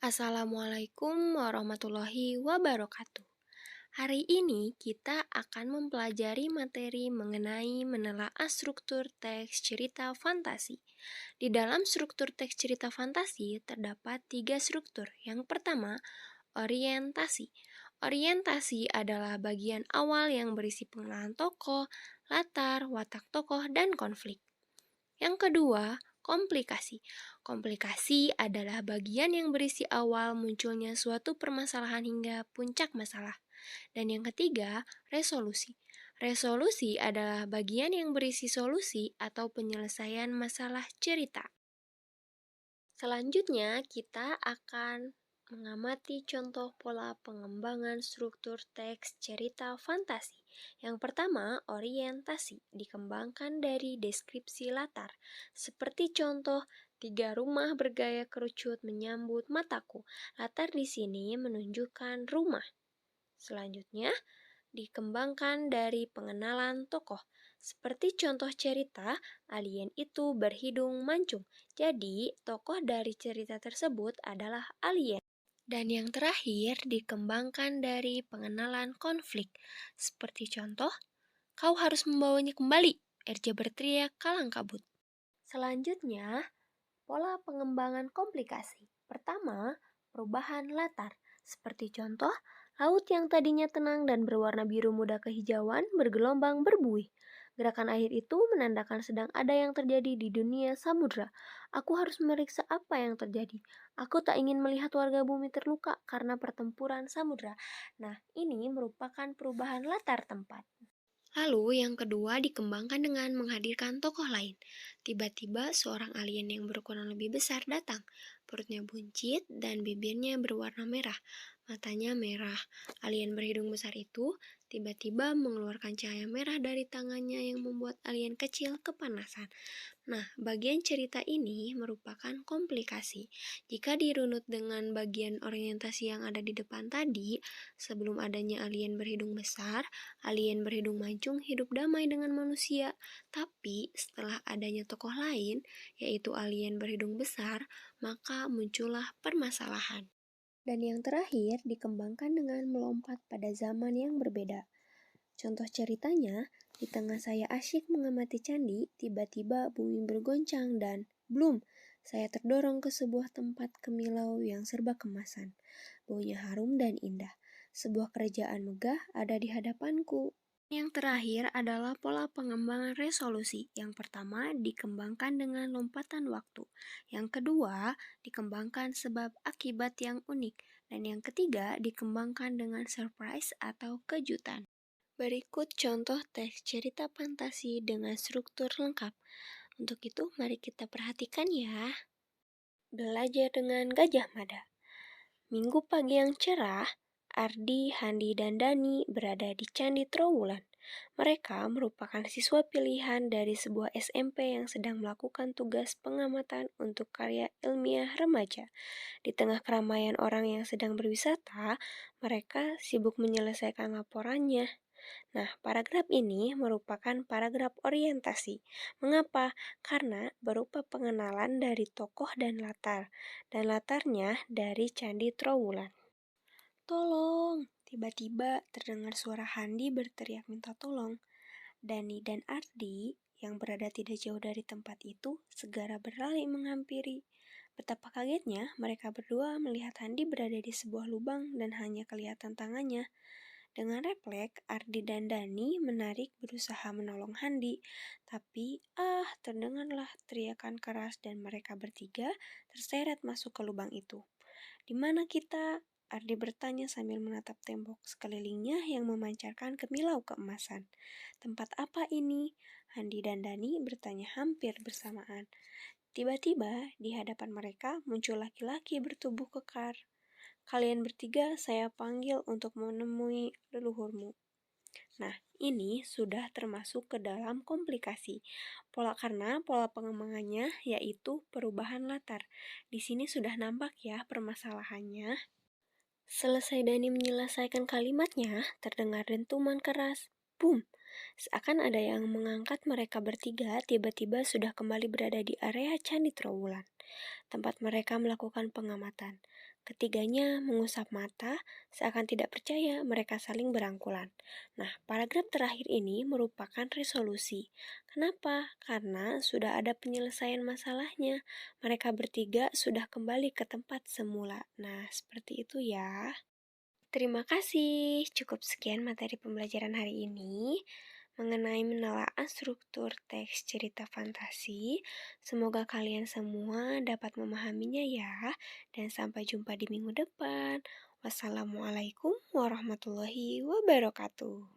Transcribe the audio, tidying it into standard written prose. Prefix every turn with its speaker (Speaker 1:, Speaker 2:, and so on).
Speaker 1: Assalamualaikum warahmatullahi wabarakatuh. Hari ini kita akan mempelajari materi mengenai menelaah struktur teks cerita fantasi. Di dalam struktur teks cerita fantasi terdapat tiga struktur. Yang pertama, orientasi. Orientasi adalah bagian awal yang berisi pengenalan tokoh, latar, watak tokoh, dan konflik. Yang kedua, komplikasi. Komplikasi adalah bagian yang berisi awal munculnya suatu permasalahan hingga puncak masalah. Dan yang ketiga, resolusi. Resolusi adalah bagian yang berisi solusi atau penyelesaian masalah cerita. Selanjutnya, kita akan mengamati contoh pola pengembangan struktur teks cerita fantasi. Yang pertama, orientasi dikembangkan dari deskripsi latar. Seperti contoh, tiga rumah bergaya kerucut menyambut mataku. Latar di sini menunjukkan rumah. Selanjutnya, dikembangkan dari pengenalan tokoh. Seperti contoh cerita, alien itu berhidung mancung. Jadi, tokoh dari cerita tersebut adalah alien. Dan yang terakhir, dikembangkan dari pengenalan konflik. Seperti contoh, kau harus membawanya kembali. Erja berteriak kalang kabut. Selanjutnya, pola pengembangan komplikasi. Pertama, perubahan latar. Seperti contoh, laut yang tadinya tenang dan berwarna biru muda kehijauan bergelombang berbuih. Gerakan air itu menandakan sedang ada yang terjadi di dunia samudra. Aku harus memeriksa apa yang terjadi. Aku tak ingin melihat warga bumi terluka karena pertempuran samudra. Nah, ini merupakan perubahan latar tempat. Lalu yang kedua dikembangkan dengan menghadirkan tokoh lain. Tiba-tiba seorang alien yang berukuran lebih besar datang. Perutnya buncit dan bibirnya berwarna merah. Matanya merah. Alien berhidung besar itu tiba-tiba mengeluarkan cahaya merah dari tangannya yang membuat alien kecil kepanasan. Nah, bagian cerita ini merupakan komplikasi. Jika dirunut dengan bagian orientasi yang ada di depan tadi, sebelum adanya alien berhidung besar, alien berhidung mancung hidup damai dengan manusia. Tapi setelah adanya tokoh lain, yaitu alien berhidung besar, maka muncullah permasalahan. Dan yang terakhir dikembangkan dengan melompat pada zaman yang berbeda. Contoh ceritanya, di tengah saya asyik mengamati candi, tiba-tiba bumi bergoncang dan blum, saya terdorong ke sebuah tempat kemilau yang serba kemasan. Baunya harum dan indah. Sebuah kerajaan megah ada di hadapanku. Yang terakhir adalah pola pengembangan resolusi. Yang pertama dikembangkan dengan lompatan waktu. Yang kedua dikembangkan sebab akibat yang unik. Dan yang ketiga dikembangkan dengan surprise atau kejutan. Berikut contoh teks cerita fantasi dengan struktur lengkap. Untuk itu, mari kita perhatikan ya. Belajar dengan Gajah Mada. Minggu pagi yang cerah, Ardi, Handi, dan Dani berada di Candi Trowulan. Mereka merupakan siswa pilihan dari sebuah SMP yang sedang melakukan tugas pengamatan untuk karya ilmiah remaja. Di tengah keramaian orang yang sedang berwisata, mereka sibuk menyelesaikan laporannya. Nah, paragraf ini merupakan paragraf orientasi. Mengapa? Karena berupa pengenalan dari tokoh dan latarnya dari Candi Trowulan. Tolong! Tiba-tiba terdengar suara Handi berteriak minta tolong. Dani dan Ardi yang berada tidak jauh dari tempat itu segera berlari menghampiri. Betapa kagetnya mereka berdua melihat Handi berada di sebuah lubang dan hanya kelihatan tangannya. Dengan refleks, Ardi dan Dani menarik berusaha menolong Handi. Tapi, terdengarlah teriakan keras dan mereka bertiga terseret masuk ke lubang itu. Di mana kita? Ardi bertanya sambil menatap tembok sekelilingnya yang memancarkan kemilau keemasan. Tempat apa ini? Handi dan Dani bertanya hampir bersamaan. Tiba-tiba di hadapan mereka muncul laki-laki bertubuh kekar. Kalian bertiga saya panggil untuk menemui leluhurmu. Nah, ini sudah termasuk ke dalam komplikasi. Karena pola pengembangannya yaitu perubahan latar. Di sini sudah nampak ya permasalahannya. Selesai Dani menyelesaikan kalimatnya, terdengar dentuman keras. Boom! Seakan ada yang mengangkat mereka bertiga, tiba-tiba sudah kembali berada di area Candi Trowulan, tempat mereka melakukan pengamatan. Ketiganya mengusap mata, seakan tidak percaya mereka saling berangkulan. Nah, paragraf terakhir ini merupakan resolusi. Kenapa? Karena sudah ada penyelesaian masalahnya. Mereka bertiga sudah kembali ke tempat semula. Nah, seperti itu ya. Terima kasih. Cukup sekian materi pembelajaran hari ini mengenai menelaah struktur teks cerita fantasi. Semoga kalian semua dapat memahaminya ya. Dan sampai jumpa di minggu depan. Wassalamualaikum warahmatullahi wabarakatuh.